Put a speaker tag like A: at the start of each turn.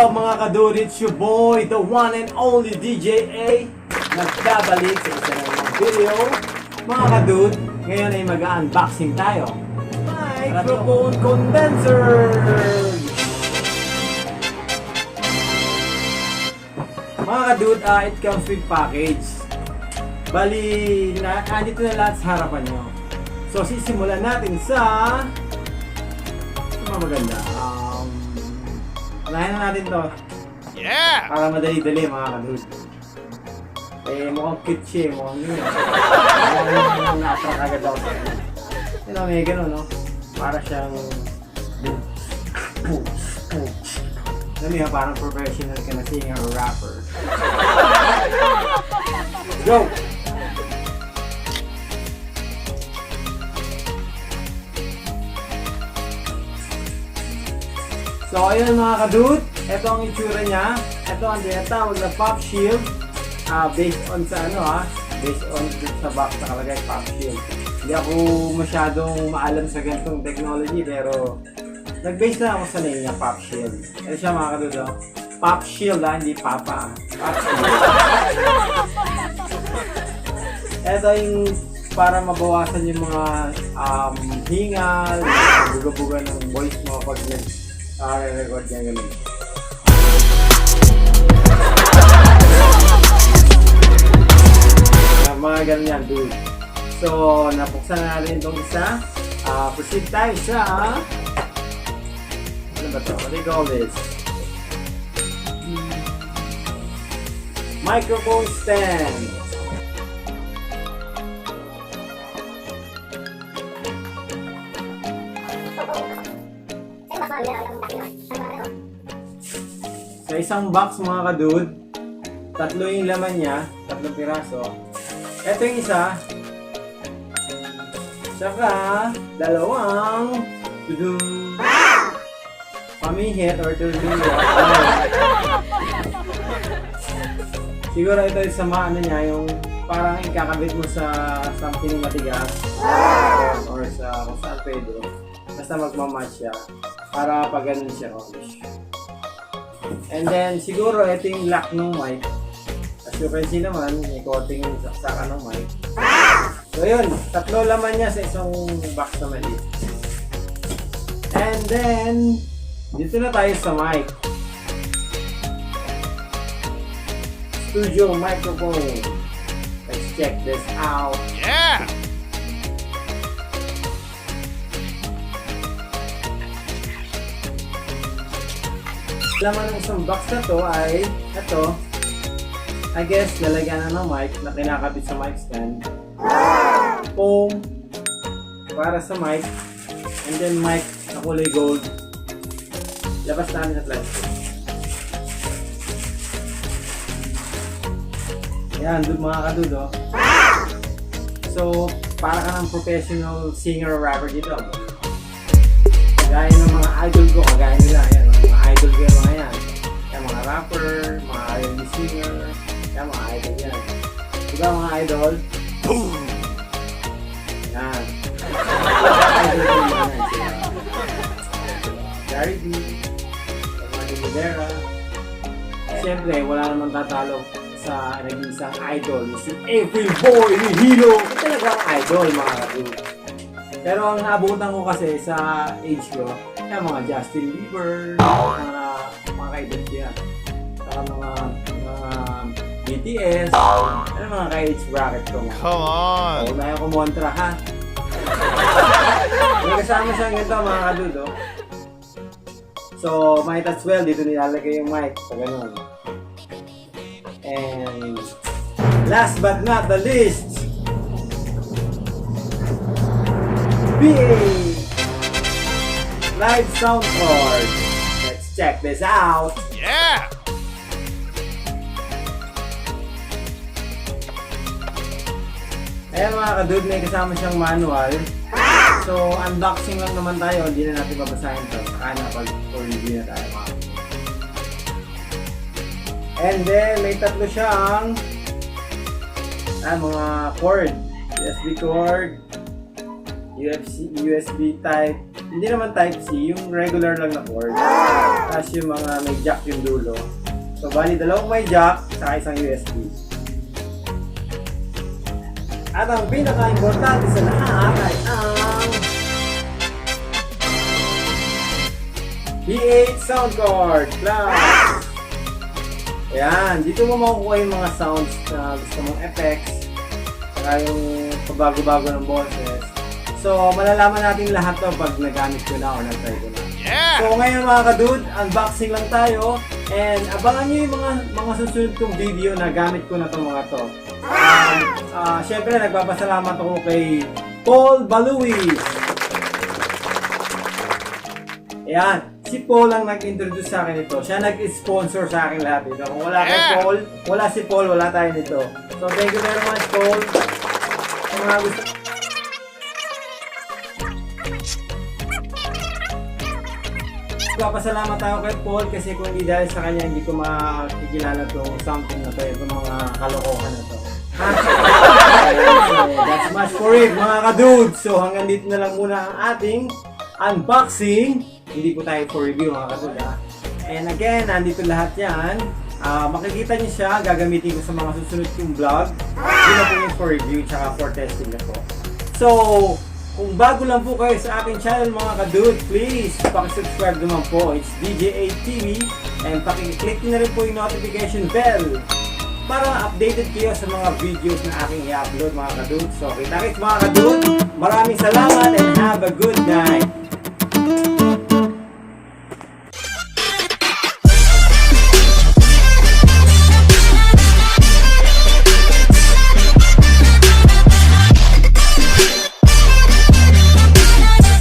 A: up mga kadud? It's your boy, the one and only DJ A. Nagbabalik sa isa ng video. Mga kadud, ngayon ay mag-unboxing tayo. Microphone condenser! Mga kadud, it comes with package. Bali, andito na lahat sa harapan nyo. So, sisimulan natin sa... maganda. Unahin na natin to.
B: Yeah!
A: Para madali-dali mga kadud. Mukhang cute siya, mukhang yun. Mukhang na-attract agad ako sa yun. Yun know, may gano'n, no? Para siyang... Alam niyo, parang professional ka na singer or rapper. Go! So, ayun mga kadud, ito ang itsura niya. Ito ang tinatawag na pop shield. Based on sa based on sa box nakalagay pop shield. Hindi ako masyadong maalam sa ganitong technology pero nag-base na ako sa name niya, pop shield. Ito siya mga kadud, pop shield hindi papa. Pop shield. Ito yung para mabawasan yung mga hingal, buga-buga ng voice mo pag record niya ganun. Mga ganun yan, dude. So, napuksan na natin itong isa. Proceed tayo sa... ano ba ito? What do you call this? Microphone stand. Sa isang box mga kadud, tatlo yung laman niya, tatlong piraso. Ito yung isa, saka dalawang pamihit or siguro ito yung sama niya, yung parang ikakabit mo sa something matigas or sa kung saan pwede. Basta magmamatch siya para pag ganun siya. And then siguro ito yung lock ng mic. As you can see naman, may coating yung saksakan ng mic. So yun, tatlo laman niya sa isang box na maliit. And then dito na tayo sa mic. Studio microphone. Let's check this out.
B: Yeah!
A: Laman ng isang box na to ay ito. I guess lalagyan na ng mic na kinakabit sa mic stand. Foam para sa mic. And then mic na kulay gold. Labas namin sa plastic. Ayan, mga kadud, oh. So, para ka ng professional singer or rapper dito. Kagaya ng mga idol ko, kagaya nila. Ayan, mga idol ko yung mga yan. Yan, mga rapper, mga R&B singer. Yan, mga idol yan. Diba mga idol? Boom! Yan. Idol ko yung mga yan sila. Gary B. Martin Rivera. Siyempre, wala namang tatalo sa nag-iisang idol. Si April Boy ni Hilo. Talagang idol mga kadud. Pero ang naabutan ko kasi sa age ko, yung mga Justin Bieber, mga ka-idol ko yan. Saka mga BTS, ano mga ka-age bracket ko nga.
B: Come on!
A: Huwag na yung kumontra ha. May kasama siya ganito mga kadud, oh. So, might as well, dito nilalagay yung mic. So, ganun. And last but not the least, live sound card. Let's check this out.
B: Yeah!
A: Ayan mga kadud, may kasama siyang manual. So, unboxing lang naman tayo. Hindi na natin babasahin to. Saka na pag-review na tayo mga. And then, may tatlo siyang mga cord. USB cord, USB type, hindi naman type C, yung regular lang na port. Tapos yung mga may jack yung dulo. So bali dalawang may jack sa isang USB. At ang pinaka-importante sa lahat ay ang V8 sound card plus. Ayan, dito mo makukuha yung mga sounds na gusto mong effects, saka yung pabago-bago ng boses. So, malalaman natin lahat to pag nagamit ko na o nag-try ko na.
B: Yeah!
A: So, ngayon mga kadud, unboxing lang tayo. And abangan nyo yung mga susunod kong video na gamit ko na itong mga to. Siyempre, nagpapasalamat ako kay Paul Baluis. Ayan. Si Paul ang nag-introduce sa akin ito. Siya nag-sponsor sa akin lahat ito. Kung wala kay Paul, wala si Paul, wala tayo nito. So, thank you very much, Paul. Sa mga gusto... Papasalamat tayo kay Paul kasi kung hindi dahil sa kanya, hindi ko makikilala itong something na ito, itong mga kalokohan na ito. So, that's much for it, mga kadudes. So, hanggang dito na lang muna ang ating unboxing. Hindi po tayo for review mga katulad ha. And again, nandito lahat yan. Makikita niyo siya, gagamitin ko sa mga susunod kong vlog. Hindi na po yung for review tsaka for testing na po. So, kung bago lang po kayo sa aking channel mga kadude, please pakisubscribe naman po. It's DJ8 TV and pakiclick na rin po yung notification bell para updated kayo sa mga videos na aking i-upload mga kadude. So, kita-kits mga kadude. Maraming salamat and have a good night.